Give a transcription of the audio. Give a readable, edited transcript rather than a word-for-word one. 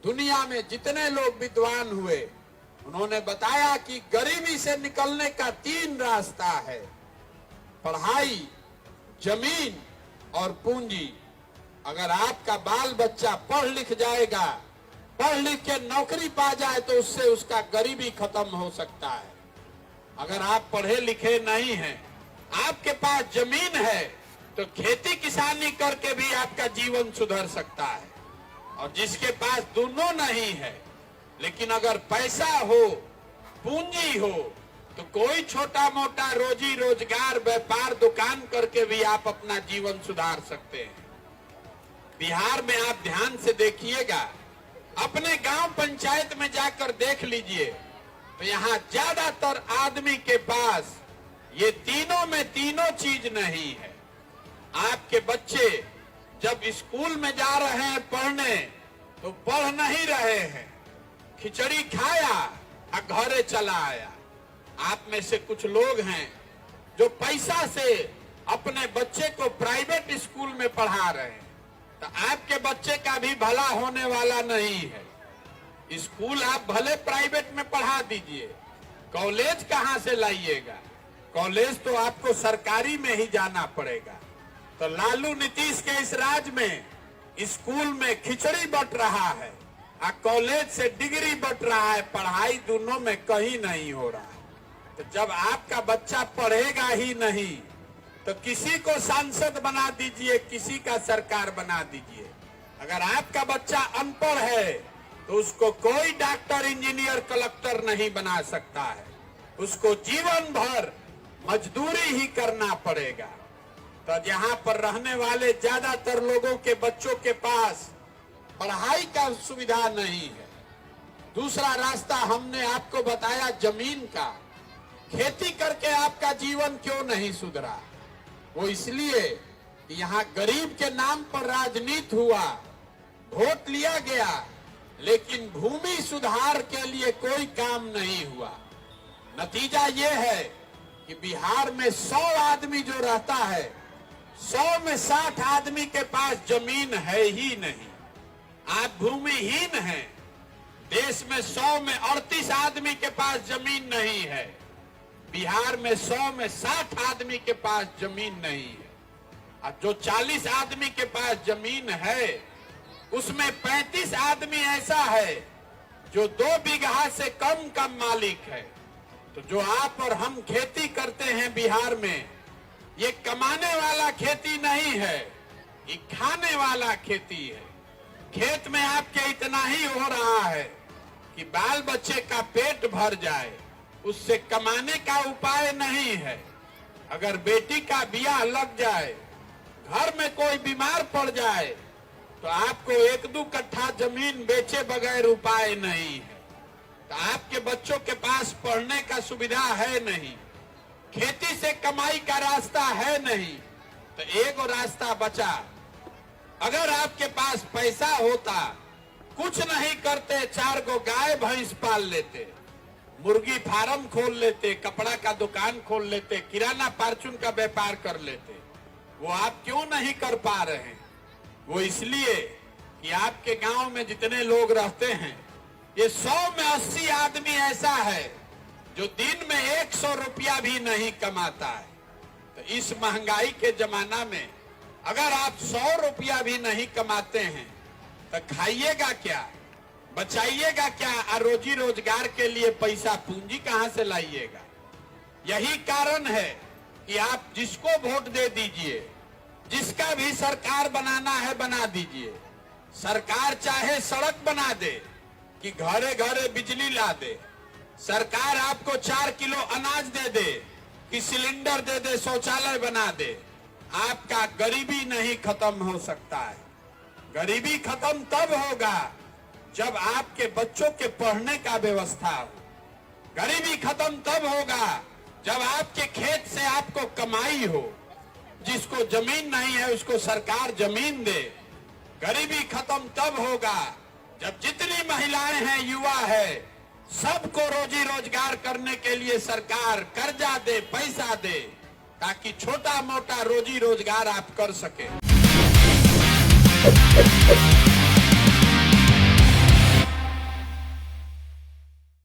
दुनिया में जितने लोग विद्वान हुए उन्होंने बताया कि गरीबी से निकलने का 3 रास्ता है, पढ़ाई, जमीन और पूंजी। अगर आपका बाल बच्चा पढ़ लिख जाएगा, पढ़ लिख के नौकरी पा जाए तो उससे उसका गरीबी खत्म हो सकता है। अगर आप पढ़े लिखे नहीं हैं, आपके पास जमीन है तो खेती किसानी करके भी आपका जीवन सुधर सकता है। और जिसके पास दोनों नहीं है लेकिन अगर पैसा हो, पूंजी हो, तो कोई छोटा मोटा रोजी रोजगार, व्यापार, दुकान करके भी आप अपना जीवन सुधार सकते हैं। बिहार में आप ध्यान से देखिएगा, अपने गांव पंचायत में जाकर देख लीजिए तो यहाँ ज्यादातर आदमी के पास ये तीनों में तीनों चीज नहीं है। आपके बच्चे जब स्कूल में जा रहे हैं पढ़ने तो पढ़ नहीं रहे हैं, खिचड़ी खाया और घरे चला आया। आप में से कुछ लोग हैं जो पैसा से अपने बच्चे को प्राइवेट स्कूल में पढ़ा रहे हैं, तो आपके बच्चे का भी भला होने वाला नहीं है। स्कूल आप भले प्राइवेट में पढ़ा दीजिए, कॉलेज कहाँ से लाइएगा? कॉलेज तो आपको सरकारी में ही जाना पड़ेगा। तो लालू नीतीश के इस राज में स्कूल में खिचड़ी बंट रहा है और कॉलेज से डिग्री बंट रहा है, पढ़ाई दोनों में कहीं नहीं हो रहा है। तो जब आपका बच्चा पढ़ेगा ही नहीं तो किसी को सांसद बना दीजिए, किसी का सरकार बना दीजिए। अगर आपका बच्चा अनपढ़ है तो उसको कोई डॉक्टर, इंजीनियर, कलेक्टर नहीं बना सकता है, उसको जीवन भर मजदूरी ही करना पड़ेगा। तो यहाँ पर रहने वाले ज्यादातर लोगों के बच्चों के पास पढ़ाई का सुविधा नहीं है। दूसरा रास्ता हमने आपको बताया जमीन का। खेती करके आपका जीवन क्यों नहीं सुधरा? वो इसलिए कि यहाँ गरीब के नाम पर राजनीति हुआ, वोट लिया गया, लेकिन भूमि सुधार के लिए कोई काम नहीं हुआ। नतीजा ये है कि बिहार में 100 आदमी जो रहता है, 100 में 60 आदमी के पास जमीन है ही नहीं। आप भूमिहीन हैं। देश में 100 में 38 आदमी के पास जमीन नहीं है, बिहार में 100 में 60 आदमी के पास जमीन नहीं है। और जो 40 आदमी के पास जमीन है उसमें 35 आदमी ऐसा है जो 2 बीघा से कम मालिक है। तो जो आप और हम खेती करते हैं बिहार में, ये कमाने वाला खेती नहीं है, ये खाने वाला खेती है। खेत में आपके इतना ही हो रहा है कि बाल बच्चे का पेट भर जाए, उससे कमाने का उपाय नहीं है। अगर बेटी का ब्याह लग जाए, घर में कोई बीमार पड़ जाए, तो आपको 1-2 कट्ठा जमीन बेचे बगैर उपाय नहीं है। तो आपके बच्चों के पास पढ़ने का सुविधा है नहीं, खेती से कमाई का रास्ता है नहीं, तो एक रास्ता बचा। अगर आपके पास पैसा होता, कुछ नहीं करते, 4 गो गाय भैंस पाल लेते, मुर्गी फार्म खोल लेते, कपड़ा का दुकान खोल लेते, किराना परचून का व्यापार कर लेते। वो आप क्यों नहीं कर पा रहे हैं? वो इसलिए कि आपके गांव में जितने लोग रहते हैं, ये 100 में 80 आदमी ऐसा है जो दिन में 100 रुपया भी नहीं कमाता है। तो इस महंगाई के जमाना में अगर आप 100 रुपया भी नहीं कमाते हैं तो खाइएगा क्या, बचाइएगा क्या, और रोजी रोजगार के लिए पैसा पूंजी कहां से लाइएगा? यही कारण है कि आप जिसको वोट दे दीजिए, जिसका भी सरकार बनाना है बना दीजिए। सरकार चाहे सड़क बना दे कि घरे घरे बिजली ला दे, सरकार आपको 4 किलो अनाज दे दे कि सिलेंडर दे दे, शौचालय बना दे, आपका गरीबी नहीं खत्म हो सकता है। गरीबी खत्म तब होगा जब आपके बच्चों के पढ़ने का व्यवस्था हो। गरीबी खत्म तब होगा जब आपके खेत से आपको कमाई हो। जिसको जमीन नहीं है उसको सरकार जमीन दे। गरीबी खत्म तब होगा जब जितनी महिलाएं हैं, युवा है, सबको रोजी रोजगार करने के लिए सरकार कर्जा दे, पैसा दे, ताकि छोटा मोटा रोजी रोजगार आप कर सके।